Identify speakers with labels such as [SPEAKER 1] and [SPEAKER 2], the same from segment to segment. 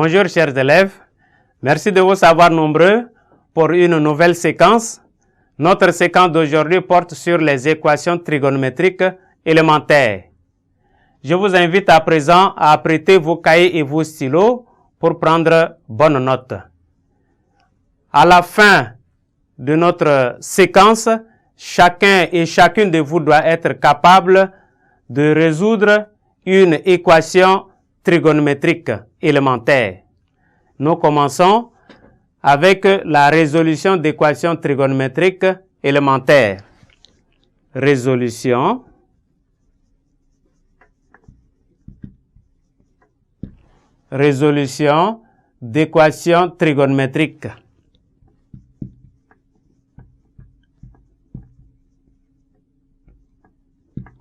[SPEAKER 1] Bonjour chers élèves, merci de vous savoir nombreux pour une nouvelle séquence. Notre séquence d'aujourd'hui porte sur les équations trigonométriques élémentaires. Je vous invite à présent à prêter vos cahiers et vos stylos pour prendre bonne note. À la fin de notre séquence, chacun et chacune de vous doit être capable de résoudre une équation trigonométrique élémentaire. Nous commençons avec la résolution d'équations trigonométriques élémentaires. Résolution d'équations trigonométriques.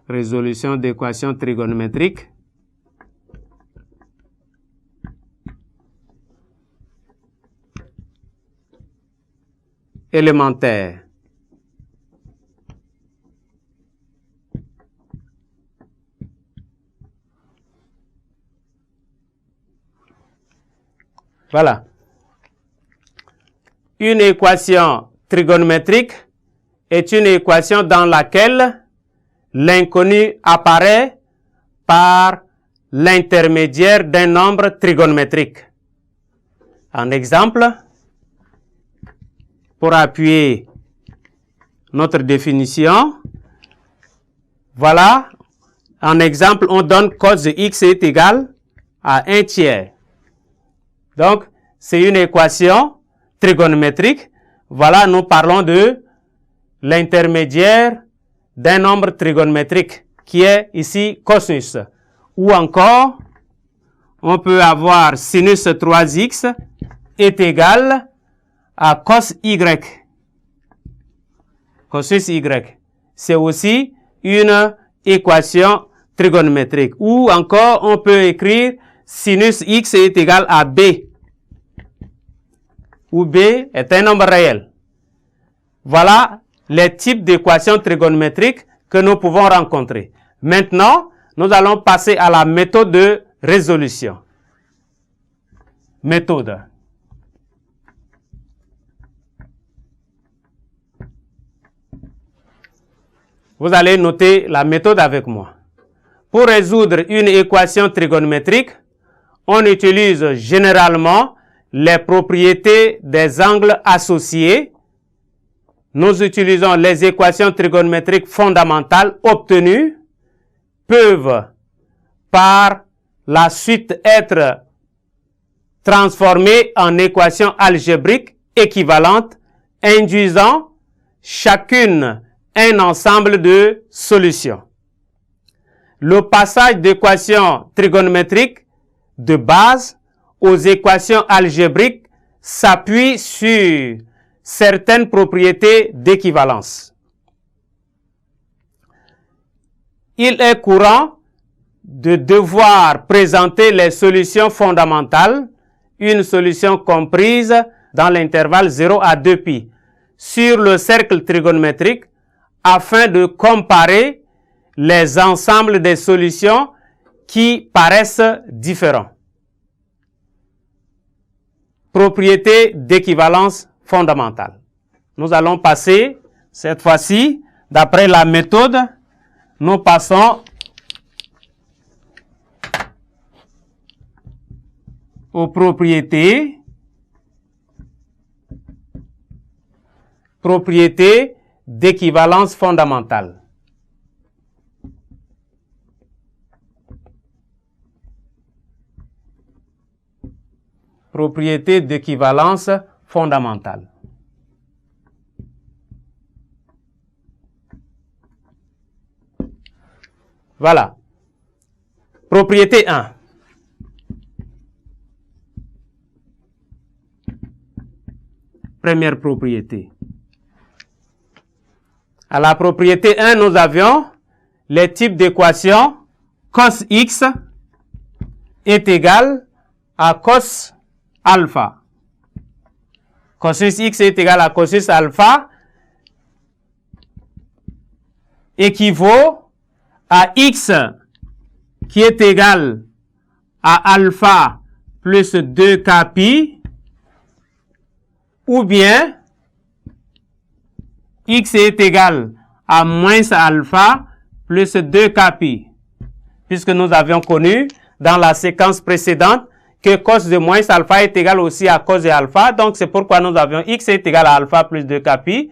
[SPEAKER 1] Résolution d'équations trigonométriques. Élémentaire. Voilà. Une équation trigonométrique est une équation dans laquelle l'inconnu apparaît par l'intermédiaire d'un nombre trigonométrique. Un exemple, pour appuyer notre définition, voilà, en exemple, on donne cos de x est égal à 1 tiers. Donc, c'est une équation trigonométrique. Voilà, nous parlons de l'intermédiaire d'un nombre trigonométrique qui est ici cosinus. Ou encore, on peut avoir sinus 3x est égal à cos y. Cosinus y. C'est aussi une équation trigonométrique. Ou encore, on peut écrire sinus x est égal à b. Où b est un nombre réel. Voilà les types d'équations trigonométriques que nous pouvons rencontrer. Maintenant, nous allons passer à la méthode de résolution. Méthode. Vous allez noter la méthode avec moi. Pour résoudre une équation trigonométrique, on utilise généralement les propriétés des angles associés. Nous utilisons les équations trigonométriques fondamentales obtenues peuvent par la suite être transformées en équations algébriques équivalentes, induisant chacune un ensemble de solutions. Le passage d'équations trigonométriques de base aux équations algébriques s'appuie sur certaines propriétés d'équivalence. Il est courant de devoir présenter les solutions fondamentales, une solution comprise dans l'intervalle 0 à 2π, sur le cercle trigonométrique afin de comparer les ensembles des solutions qui paraissent différents. Propriété d'équivalence fondamentale. Nous allons passer, cette fois-ci, d'après la méthode, nous passons aux propriétés d'équivalence fondamentale. Propriété d'équivalence fondamentale. Voilà. Propriété 1. Première propriété. À la propriété 1, nous avions les types d'équations cos x est égal à cos alpha. Cosinus x est égal à cosinus alpha équivaut à x qui est égal à alpha plus 2k pi, ou bien x est égal à moins alpha plus 2k pi, puisque nous avions connu dans la séquence précédente que cos de moins alpha est égal aussi à cos de alpha, donc c'est pourquoi nous avions x est égal à alpha plus 2k pi,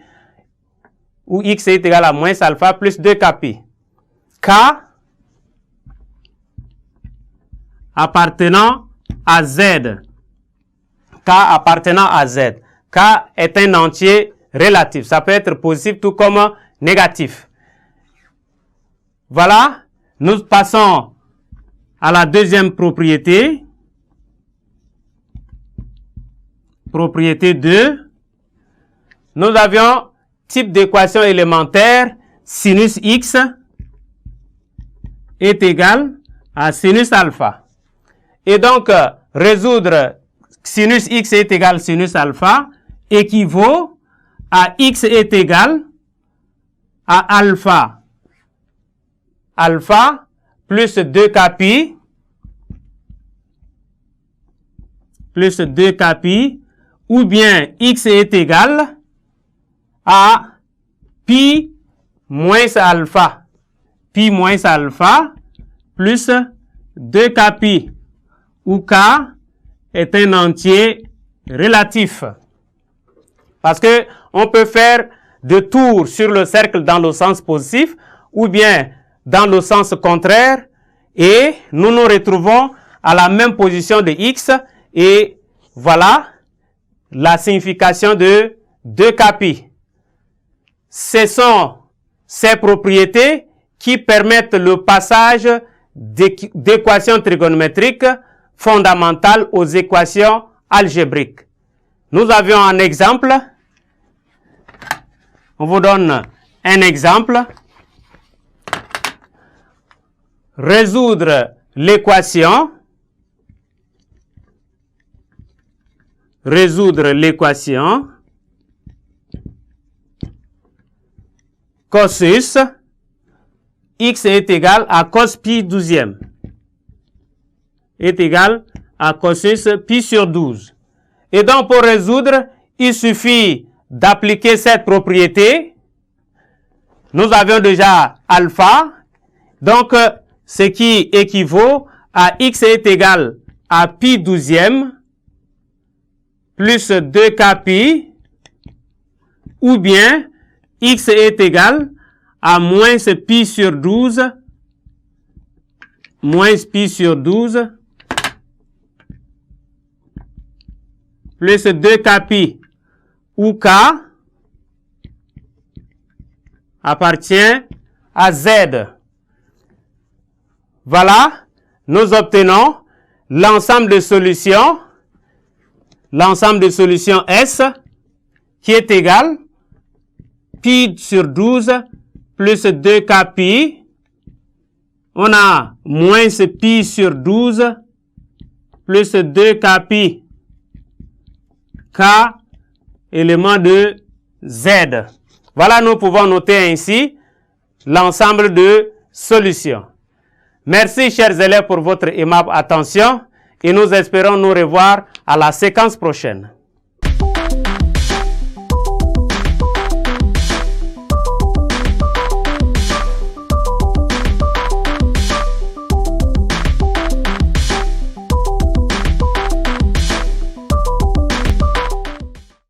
[SPEAKER 1] ou x est égal à moins alpha plus 2k pi. K appartenant à Z. K appartenant à Z. K est un entier relatif. Ça peut être positif tout comme négatif. Voilà. Nous passons à la deuxième propriété. Propriété 2. Nous avions type d'équation élémentaire sinus x est égal à sinus alpha. Et donc, résoudre sinus x est égal à sinus alpha équivaut à x est égal à alpha. Alpha plus 2k pi plus 2k pi, ou bien x est égal à pi moins alpha. Pi moins alpha plus 2k pi, où k est un entier relatif. Parce que on peut faire deux tours sur le cercle dans le sens positif ou bien dans le sens contraire et nous nous retrouvons à la même position de x et voilà la signification de 2k pi. Ce sont ces propriétés qui permettent le passage d'équations trigonométriques fondamentales aux équations algébriques. Nous avions un exemple. On vous donne un exemple. Résoudre l'équation. Résoudre l'équation. Cosus x est égal à cos pi 12e. Est égal à cosinus pi sur 12. Et donc, pour résoudre, il suffit d'appliquer cette propriété. Nous avions déjà alpha. Donc, ce qui équivaut à x est égal à pi 12e plus 2k pi, ou bien x est égal à moins pi sur 12, moins pi sur 12, plus 2k pi, où k appartient à z. Voilà, nous obtenons l'ensemble de solutions S qui est égal pi sur 12 plus 2k pi. On a moins pi sur 12 plus 2k pi. K, élément de Z. Voilà, nous pouvons noter ainsi l'ensemble de solutions. Merci, chers élèves, pour votre aimable attention et nous espérons nous revoir à la séquence prochaine.